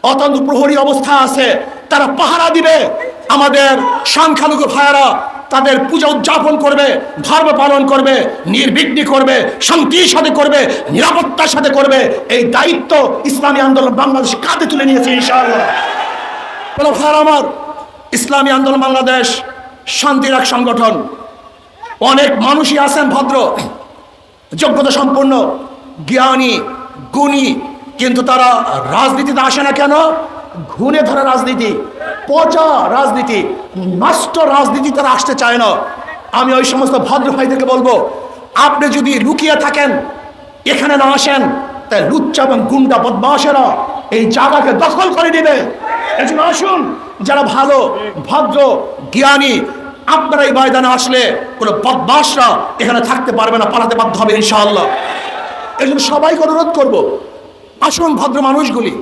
অত্যন্ত প্রহরী অবস্থা আছে, তারা পাহারা দিবে। আমাদের সংখ্যালঘু ভাইয়েরা তাদের পূজা উদযাপন করবে, ধর্ম পালন করবে, নির্বিঘ্নে করবে, শান্তির সাথে করবে, নিরাপত্তার সাথে করবে। এই দায়িত্ব ইসলামী আন্দোলন বাংলাদেশ কাঁধে তুলে নিয়েছে ইনশাআল্লাহ। ভাইয়েরা আমার, ইসলামী আন্দোলন বাংলাদেশ শান্তির এক সংগঠন। অনেক মানুষই আছেন ভদ্র, যোগ্যতা সম্পন্ন, জ্ঞানী, গুণী, কিন্তু তারা রাজনীতিতে আসে না কেন? ঘুণে ধরা রাজনীতি, পচা রাজনীতি, নষ্ট রাজনীতি তারা আসতে চায় না। আমি ওই সমস্ত ভদ্র ভাইদেরকে বলবো, আপনি যদি লুকিয়ে থাকেন, এখানে না আসেন, তাই লুচ্চা এবং গুন্ডা বদমাশেরা এই জায়গাকে দখল করে নেবে। এজন্য আসুন, যারা ভালো, ভদ্র, জ্ঞানী, আপনারা এই ময়দানে আসলে কোনো বদমাশরা এখানে থাকতে পারবে না, পালাতে বাধ্য হবে ইনশাআল্লাহ। এই জন্য সবাইকে অনুরোধ করবো, আসুন ভদ্র মানুষগুলি,